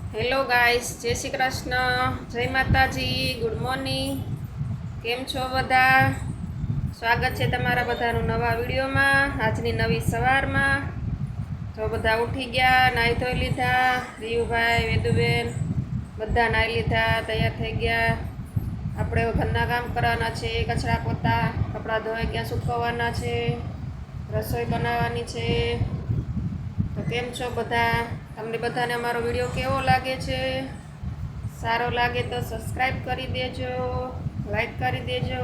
Hello guys, જય શ્રી કૃષ્ણ, જય માતાજી, ગુડ મોર્નિંગ. કેમ છો બધા? સ્વાગત છે તમારા બધાનું નવા વિડીયોમાં, આજની નવી સવારમાં. તો બધા ઉઠી ગયા, નાહી ધોઈ લીધા, રીયુભાઈ, વેદુબેન બધા નાહી લીધા, તૈયાર થઈ ગયા. આપણે ઘરના કામ કરવાના છે, કચરા પોતા, કપડાં ધોઈ ગયા, સૂકવવાના છે, રસોઈ બનાવવાની છે. તો કેમ છો બધા? તમને બધાને અમારો વિડીયો કેવો લાગે છે? સારો લાગે તો સબસ્ક્રાઈબ કરી દેજો, લાઈક કરી દેજો.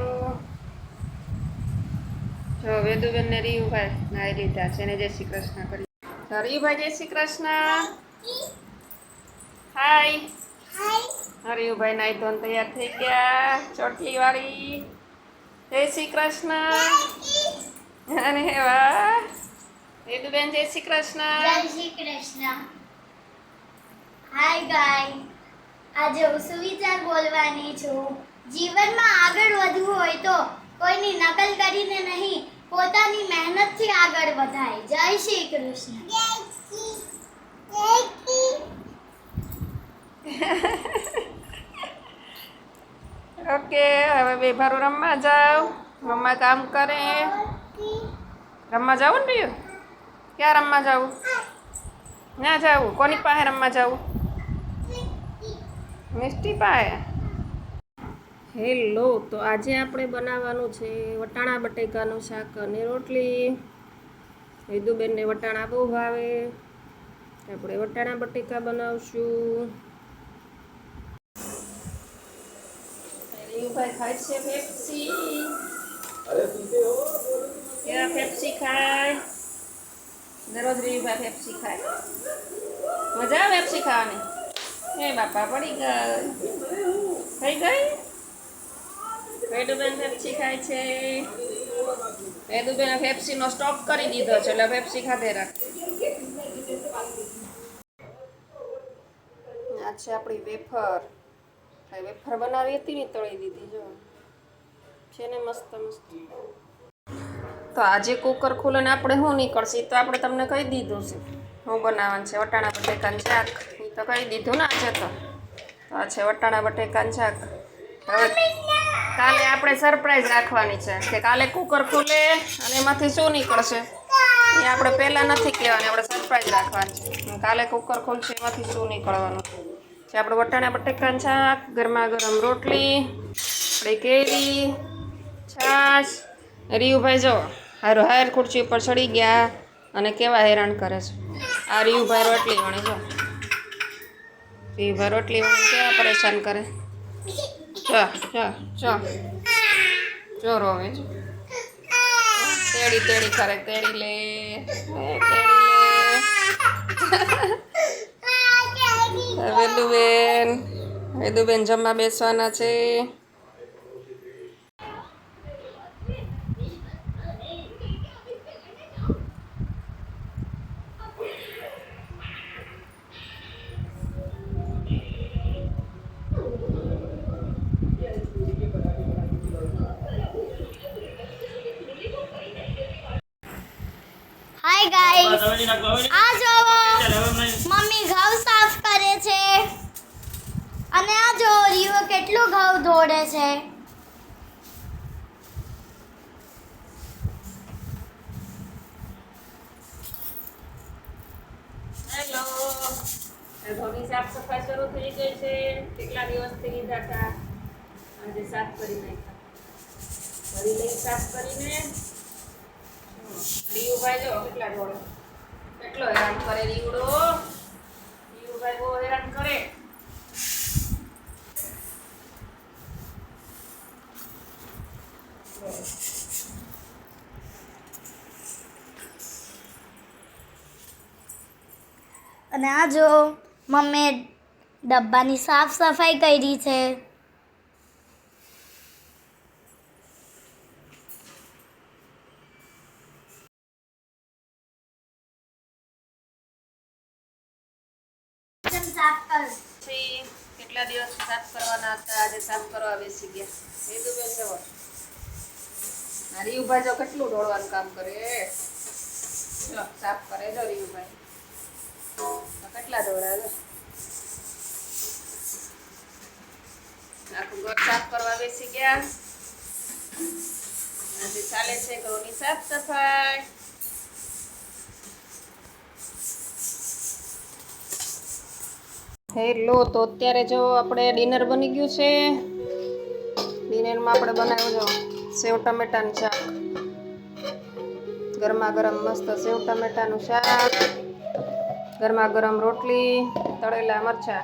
જો વેદુબેન ને રીયુભાઈ નાહી લીધા છે ને જય શ્રી કૃષ્ણ કરી. તો રીયુભાઈ જય શ્રી કૃષ્ણ. હાય. રીયુભાઈ નાહી ધોઈને તૈયાર થઈ ગયા, ચોટલી વાળી. જય શ્રી કૃષ્ણ. અને વાહ, વેદુબેન જય શ્રી કૃષ્ણ. જય શ્રી કૃષ્ણ. હાય ગાય. આજે હું સુવિચાર બોલવાની છું. જીવનમાં આગળ વધવું હોય તો કોઈની નકલ કરીને નહીં, પોતાની મહેનતથી આગળ વધાય. જય શ્રી કૃષ્ણ. ઓકે, હવે બે ભારું રમવા જાવ. મમ્મા કામ કરે. રમવા જાવું ને બીજું? ક્યાં રમવા જાવું? ના જાવું. કોની પાસે રમવા જાવું? મિષ્ટી પાસે. હેલો, તો આજે આપણે બનાવવાનું છે વટાણા બટેકાનું શાક અને રોટલી. વેદુબેનને વટાણા બહુ ભાવે. આપણે વટાણા બટેકા બનાવશું. રીયુભાઈ ખાય છે પેપ્સી. કેવા પેપ્સી ખાય? દરરોજ રીયુભાઈ પેપ્સી ખાય. મજા આવે પેપ્સી ખાવાની? એ બાપા પડી ગઈ. થઈ ગઈ? વેદુબેન પેપ્સી ખાય છે. વેદુબેન પેપ્સીનો સ્ટોક કરી દીધો છે એટલે પેપ્સી ખાધે રાખે. આ છે આપણી વેફર. વેફર બનાવી હતી ને તળી દીધી જો છે ને મસ્ત મસ્ત. તો આજે કુકર ખુલે ને આપણે શું નીકળશે તો આપણે તમને કહી દીધું છે શું બનાવવાનું છે. વટાણા બટેકાનું શાક એ તો કહી દીધું ને આજે. તો આ છે વટાણા બટેકાનું શાક. હવે કાલે આપણે સરપ્રાઈઝ રાખવાની છે કે કાલે કુકર ખુલે અને એમાંથી શું નીકળશે એ આપણે પહેલાં નથી કહેવાની, આપણે સરપ્રાઈઝ રાખવાની છે. કાલે કુકર ખુલશે એમાંથી શું નીકળવાનું છે. આપણે વટાણા બટેકાનું શાક, ગરમા ગરમ રોટલી, આપણે કેરી, છાશ. રીયુભાઈ જો હાર ખુરશી ઉપર ચડી ગયા અને કેવા હેરાન કરે છે. આ રીયુભાઈ રોટલી વણી જો. રીયુભાઈ રોટલી વણી કેવા પરેશાન કરે. જો રોવે છે. તેડી તેડી કરે, તેડી લે, વેદુબેન જમવા બેસવાના છે. Hi guys. આ જોવો, મમ્મી ઘઉં સાફ કરે છે. અને આ જો રીયો કેટલું ઘઉં ધોડે છે. હેલો, ઘરની સાફ સફાઈ શરૂ થઈ ગઈ છે. કેટલા દિવસથી લીધા હતા, આજે સાફ કરી નાખ્યા. કરી લઈ સાફ કરીને. રીયુભાઈ જો કેટલા ઢોળે, કેટલો હેરાન કરે રીયુડો. રીયુભાઈ બહુ હેરાન કરે. અને આ જો મમ્મીએ ડબ્બાની સાફ સફાઈ કરી છે. કેટલા દિવસ સાફ કરવાના હતા, આજે સાફ કરવા બેસી ગયા. વેદુબેન જવો. રીયુભાઈ જો કેટલું ઢોળવાનું કામ કરે. જો સાફ કરે જો રીયુભાઈ. કેટલા ઢોળા જો. બેસી ગયા. આજે ચાલે છે ઘરની સાફ સફાઈ. હેલો, તો અત્યારે જો આપણે ડિનર બની ગયું છે. ડિનરમાં આપણે બનાવ્યું જો સેવ ટમેટાનું શાક. ગરમા ગરમ મસ્ત સેવ ટમેટાનું શાક, ગરમા ગરમ રોટલી, તળેલા મરચા,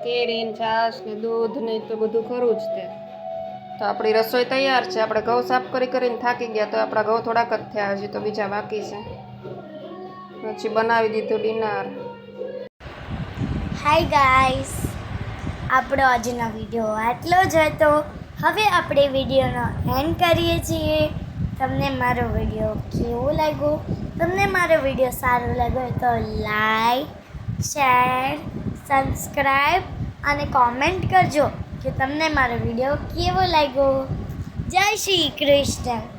કેરી ને છાશ ને દૂધ ને તો બધું ખરું જ તે. તો આપણી રસોઈ તૈયાર છે. આપણે ઘઉં સાફ કરીને થાકી ગયા, તો આપણા ઘઉં થોડાક જ થયા, હજી તો બીજા બાકી છે. પછી બનાવી દીધું ડિનર. હાય ગાઈસ, આપણો આજનો વિડીયો આટલો જ હતો. હવે આપણે વિડીયોનો એન્ડ કરીએ છીએ. તમને મારો વિડીયો કેવો લાગ્યો? તમને મારો વિડીયો સારો લાગ્યો તો લાઈક, શેર, સબસ્ક્રાઈબ અને કોમેન્ટ કરજો કે તમને મારો વિડીયો કેવો લાગ્યો. જય શ્રી કૃષ્ણ.